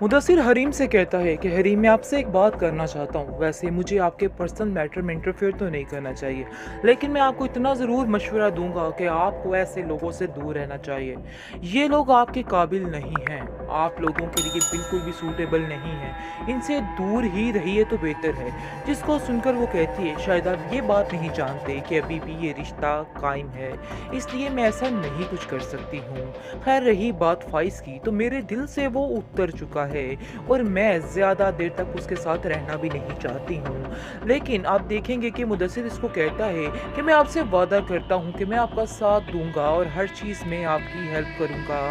मुदस्सिर हरीम से कहता है कि हरीम मैं आपसे एक बात करना चाहता हूँ। वैसे मुझे आपके पर्सनल मैटर में इंटरफेयर तो नहीं करना चाहिए, लेकिन मैं आपको इतना ज़रूर मशवरा दूंगा कि आपको ऐसे लोगों से दूर रहना चाहिए। ये लोग आपके काबिल नहीं हैं, आप लोगों के लिए बिल्कुल भी सूटेबल नहीं हैं। इनसे दूर ही रहिए तो बेहतर है। जिसको सुनकर वो कहती है, शायद आप ये बात नहीं जानते कि अभी भी ये रिश्ता कायम है, इसलिए मैं ऐसा नहीं कुछ कर सकती हूँ। खैर रही बात फाइज की, तो मेरे दिल से वो उतर चुका है और मैं ज़्यादा देर तक उसके साथ रहना भी नहीं चाहती हूँ। लेकिन आप देखेंगे कि मुदस्सिर इसको कहता है कि मैं आपसे वादा करता हूँ कि मैं आपका साथ दूंगा और हर चीज़ में आपकी हेल्प करूँगा।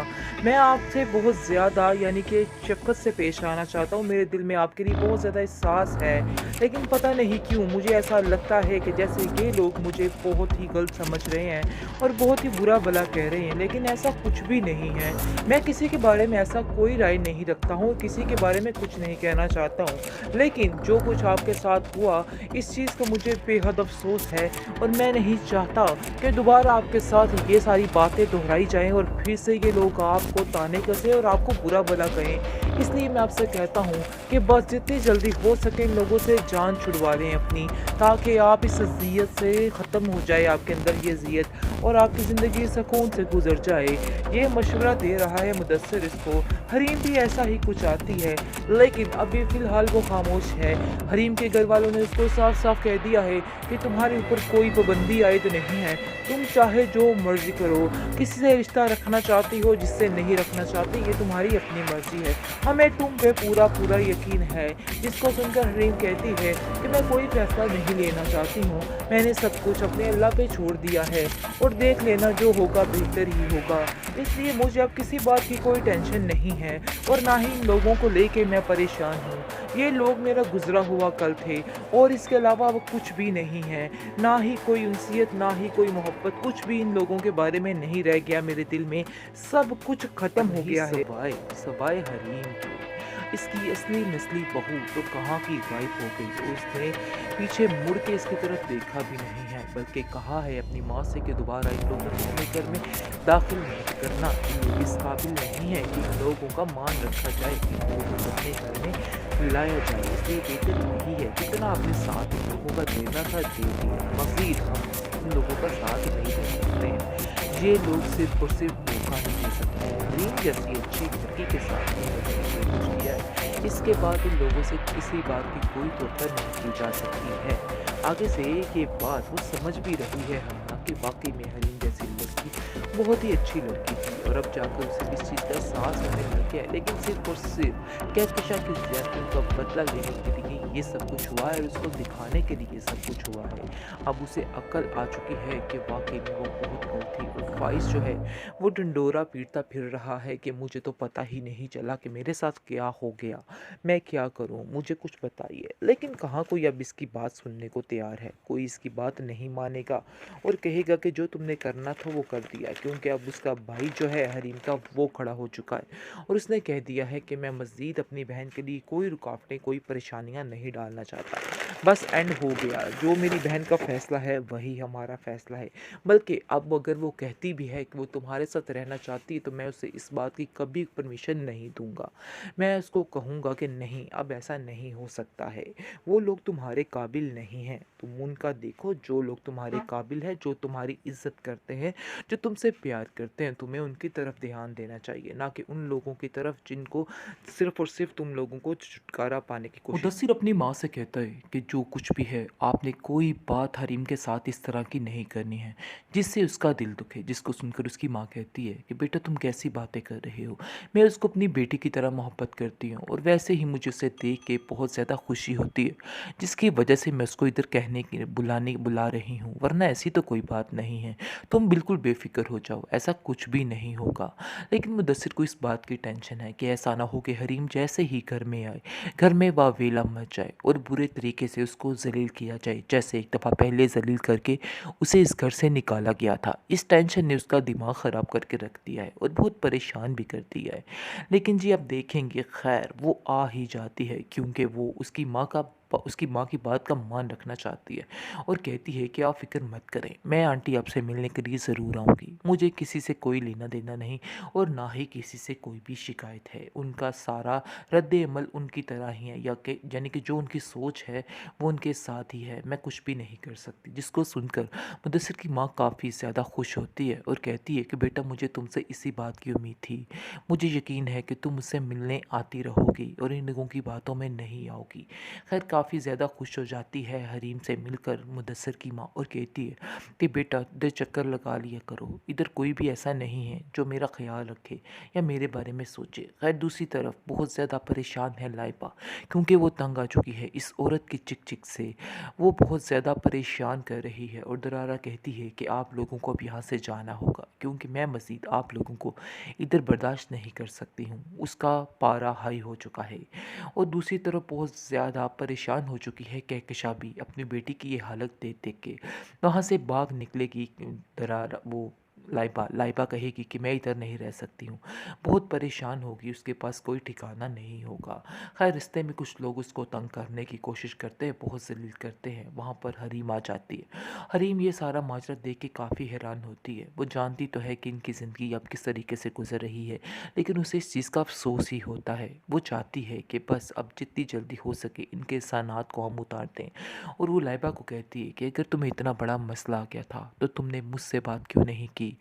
मैं आपसे बहुत ज़्यादा यानी कि शफ़क़त से पेश आना चाहता हूँ। मेरे दिल में आपके लिए बहुत ज़्यादा एहसास है, लेकिन पता नहीं क्यों मुझे ऐसा लगता है कि जैसे ये लोग मुझे बहुत ही गलत समझ रहे हैं और बहुत ही बुरा भला कह रहे हैं, लेकिन ऐसा कुछ भी नहीं है। मैं किसी के बारे में ऐसा कोई राय नहीं रखता हूँ, किसी के बारे में कुछ नहीं कहना चाहता हूँ, लेकिन जो कुछ आपके साथ हुआ इस चीज़ का मुझे बेहद अफ़सोस है और मैं नहीं चाहता कि दोबारा आपके साथ ये सारी बातें दोहराई जाएँ और फिर से ये लोग आपको ताने कसें और आपको बुरा भला कहें। इसलिए मैं आपसे कहता हूँ कि बस जितनी जल्दी हो सके इन लोगों से जान छुड़वा लें अपनी, ताकि आप इस अज़ियत से ख़त्म हो जाए, आपके अंदर ये अज़ियत और आपकी ज़िंदगी सुकून से गुजर जाए। ये मशवरा दे रहा है मुदस्सिर इसको। हरीम भी ऐसा ही कुछ चाहती है, लेकिन अभी फ़िलहाल वो खामोश है। हरीम के घर वालों ने उसको साफ साफ कह दिया है कि तुम्हारे ऊपर कोई पाबंदी आयद नहीं है, तुम चाहे जो मर्ज़ी करो, किसी से रिश्ता रखना चाहती हो, जिससे नहीं रखना चाहती, ये तुम्हारी अपनी मर्ज़ी है। हमें तुम पे पूरा पूरा यकीन है। जिसको सुनकर हरीम कहती है कि मैं कोई फैसला नहीं लेना चाहती हूँ, मैंने सब कुछ अपने अल्लाह पे छोड़ दिया है और देख लेना जो होगा बेहतर ही होगा। इसलिए मुझे अब किसी बात की कोई टेंशन नहीं है और ना ही इन लोगों को लेके मैं परेशान हूँ। ये लोग मेरा गुजरा हुआ कल थे और इसके अलावा अब कुछ भी नहीं है, ना ही कोई उनसियत, ना ही कोई मोहब्बत, कुछ भी इन लोगों के बारे में नहीं रह गया मेरे दिल में। सब कुछ ख़त्म हो गया है। सवाए सवाए हरीम के इसकी असली नस्ली बहू तो कहाँ की गायब हो गई। तो उसने पीछे मुड़ के इसकी तरफ देखा भी नहीं है, बल्कि कहा है अपनी माँ से कि दोबारा इन लोगों को अपने घर में दाखिल नहीं करना। इन लोग इस काबिल नहीं है कि इन लोगों का मान रखा जाए, इन लोगों को अपने घर में लाया जाए। इसलिए बेहतर यही है जितना अपने साथ इन लोगों का देना था दे दिया, मज़ीद हम इन लोगों का साथ नहीं दे सकते हैं। ये लोग सिर्फ और सिर्फ धोखा ही दे सकते हैं। रीम जैसी अच्छी लड़की के साथ नहीं रहने की कोशिश किया है, इसके बाद इन लोगों से किसी बात की कोई तोहफा नहीं की जा सकती है। आगे से ये बात वो समझ भी रही है हन्ना कि वाकई में हरीम जैसी लड़की बहुत ही अच्छी लड़की थी और अब जाकर उसे इस चीज़ का एहसास होने लग गया है। लेकिन सिर्फ और सिर्फ कहकशा की ज़्यादतियों का बदला लेने के लिए ये सब कुछ हुआ है और उसको दिखाने के लिए सब कुछ हुआ है। अब उसे अक्ल आ चुकी है कि वाकई में वो बहुत गलत थी और फाइज जो है वो ढंडोरा पीटता फिर रहा है कि मुझे तो पता ही नहीं चला कि मेरे साथ क्या हो गया, मैं क्या करूं, मुझे कुछ बताइए। लेकिन कहाँ कोई अब इसकी बात सुनने को तैयार है, कोई इसकी बात नहीं मानेगा और कहेगा कि जो तुमने करना था वो कर दिया, क्योंकि अब उसका भाई जो है हरीम का वो खड़ा हो चुका है और उसने कह दिया है कि मैं मज़ीद अपनी बहन के लिए कोई रुकावटें, कोई परेशानियां नहीं डालना चाहता। बस एंड हो गया, जो मेरी बहन का फ़ैसला है वही हमारा फ़ैसला है। बल्कि अब अगर वो कहती भी है कि वो तुम्हारे साथ रहना चाहती है, तो मैं उसे इस बात की कभी परमिशन नहीं दूंगा। मैं उसको कहूँगा कि नहीं, अब ऐसा नहीं हो सकता है। वो लोग तुम्हारे काबिल नहीं हैं, तुम उनका देखो। जो लोग तुम्हारे काबिल है, जो तुम्हारी इज्जत करते हैं, जो तुमसे प्यार करते हैं, तुम्हें उनकी तरफ ध्यान देना चाहिए, ना कि उन लोगों की तरफ जिनको सिर्फ और सिर्फ तुम लोगों को छुटकारा पाने की कोशिश। मुदस्सिर अपनी माँ से कहता है कि जो कुछ भी है आपने कोई बात हरीम के साथ इस तरह की नहीं करनी है जिससे उसका दिल दुखे। जिसको सुनकर उसकी माँ कहती है कि बेटा तुम कैसी बातें कर रहे हो, मैं उसको अपनी बेटी की तरह मोहब्बत करती हूँ और वैसे ही मुझे उसे देख के बहुत ज़्यादा खुशी होती है, जिसकी वजह से मैं उसको इधर कहने की बुला रही हूँ, वरना ऐसी तो कोई बात नहीं है। तुम बिल्कुल बेफिक्र हो जाओ, ऐसा कुछ भी नहीं होगा। लेकिन मुदस्सिर को इस बात की टेंशन है कि ऐसा ना हो कि हरीम जैसे ही घर में आए, घर में वावेला मच जाए और बुरे तरीके से उसको जलील किया जाए, जैसे एक दफ़ा पहले जलील करके उसे इस घर से निकाला गया था। इस टेंशन ने उसका दिमाग ख़राब करके रख दिया है और बहुत परेशान भी कर दिया है। लेकिन जी अब देखेंगे, खैर वो आ ही जाती है, क्योंकि वो उसकी माँ का उसकी माँ की बात का मान रखना चाहती है और कहती है कि आप फ़िक्र मत करें, मैं आंटी आपसे मिलने के लिए ज़रूर आऊँगी। मुझे किसी से कोई लेना-देना नहीं और ना ही किसी से कोई भी शिकायत है। उनका सारा रद्द-ए-अमल उनकी तरह ही है, या कि यानी कि जो उनकी सोच है वो उनके साथ ही है, मैं कुछ भी नहीं कर सकती। जिसको सुनकर मुदस्सिर की माँ काफ़ी ज़्यादा खुश होती है और कहती है कि बेटा, मुझे तुमसे इसी बात की उम्मीद थी। मुझे यकीन है कि तुम मुझसे मिलने आती रहोगी और इन लोगों की बातों में नहीं आओगी। खैर काफ़ी ज़्यादा खुश हो जाती है हरीम से मिलकर मुदस्सिर की माँ और कहती है कि बेटा, इधर चक्कर लगा लिया करो, इधर कोई भी ऐसा नहीं है जो मेरा ख्याल रखे या मेरे बारे में सोचे। खैर दूसरी तरफ बहुत ज़्यादा परेशान है लाइबा, क्योंकि वो तंग आ चुकी है इस औरत की चिक चिक से। वो बहुत ज़्यादा परेशान कर रही है और दरारा कहती है कि आप लोगों को अब यहाँ से जाना होगा, क्योंकि मैं मज़ीद आप लोगों को इधर बर्दाश्त नहीं कर सकती हूँ। उसका पारा हाई हो चुका है। और दूसरी तरफ बहुत ज़्यादा परेशान हो चुकी है कहकशा भी अपनी बेटी की ये हालत देख देख के। वहाँ से भाग निकलेगी दरार वो लाइबा लाइबा कहेगी कि मैं इधर नहीं रह सकती हूँ। बहुत परेशान होगी, उसके पास कोई ठिकाना नहीं होगा। खैर रिश्ते में कुछ लोग उसको तंग करने की कोशिश करते हैं, बहुत ज़लील करते हैं। वहाँ पर हरीम आ जाती है। हरीम ये सारा माजरा देख के काफ़ी हैरान होती है। वो जानती तो है कि इनकी ज़िंदगी अब किस तरीके से गुजर रही है, लेकिन उसे इस चीज़ का अफसोस ही होता है। वो चाहती है कि बस अब जितनी जल्दी हो सके इनके सानात को हम उतार दें। और वो लाइबा को कहती है कि अगर तुम्हें इतना बड़ा मसला आ गया था तो तुमने मुझसे बात क्यों नहीं की।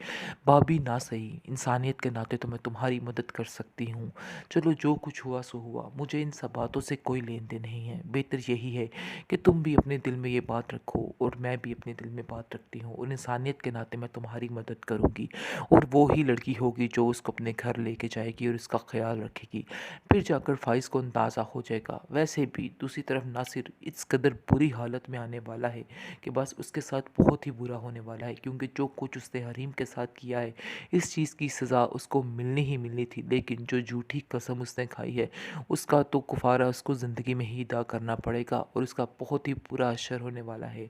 भाभी ना सही, इंसानियत के नाते तो मैं तुम्हारी मदद कर सकती हूँ। चलो जो कुछ हुआ सो हुआ, मुझे इन सब बातों से कोई लेन देन नहीं है। बेहतर यही है कि तुम भी अपने दिल में ये बात रखो और मैं भी अपने दिल में बात रखती हूँ, और इंसानियत के नाते मैं तुम्हारी मदद करूँगी। और वो ही लड़की होगी जो उसको अपने घर लेके जाएगी और उसका ख्याल रखेगी। फिर जाकर फ़ाइज़ को अंदाज़ा हो जाएगा। वैसे भी दूसरी तरफ नासिर इस कदर बुरी हालत में आने वाला है कि बस उसके साथ बहुत ही बुरा होने वाला है, क्योंकि जो कुछ उसने हरीम के साथ किया है इस चीज़ की सज़ा उसको मिलनी ही मिलनी थी। लेकिन जो झूठी कसम उसने खाई है उसका तो कुफारा उसको ज़िंदगी में ही अदा करना पड़ेगा और उसका बहुत ही बुरा असर होने वाला है।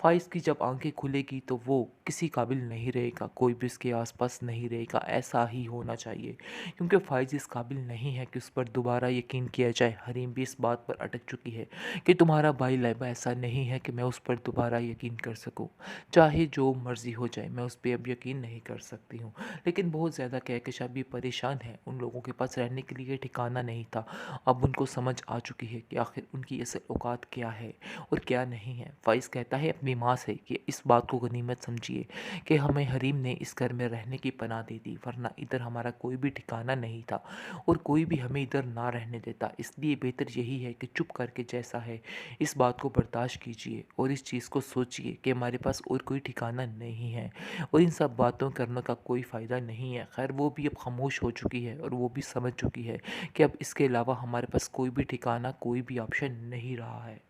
फ़ाइज़ की जब आंखें खुलेगी तो वो किसी काबिल नहीं रहेगा, कोई भी उसके आसपास नहीं रहेगा। ऐसा ही होना चाहिए, क्योंकि फ़ाइज़ इस काबिल नहीं है कि उस पर दोबारा यकीन किया जाए। हरीम भी इस बात पर अटक चुकी है कि तुम्हारा भाई लाइबा ऐसा नहीं है कि मैं उस पर दोबारा यकीन कर सकूं। चाहे जो मर्ज़ी हो जाए मैं उस पे अब यकीन नहीं कर सकती हूँ। लेकिन बहुत ज़्यादा कहकशा भी परेशान है, उन लोगों के पास रहने के लिए ठिकाना नहीं था। अब उनको समझ आ चुकी है कि आखिर उनकी असल औकात क्या है और क्या नहीं है। फ़ाइज़ कहता है अपनी माँ से कि इस बात को गनीमत समझिए कि हमें हरीम ने इस घर में रहने की पनाह दे दी, वरना इधर हमारा कोई भी ठिकाना नहीं था और कोई भी हमें इधर ना रहने देता। इसलिए बेहतर यही है कि चुप करके जैसा है इस बात को बर्दाश्त कीजिए और इस चीज़ को सोचिए कि हमारे पास और कोई ठिकाना नहीं है और इन सब बातों करने का कोई फ़ायदा नहीं है। खैर वो भी अब खामोश हो चुकी है और वो भी समझ चुकी है कि अब इसके अलावा हमारे पास कोई भी ठिकाना, कोई भी ऑप्शन नहीं रहा है।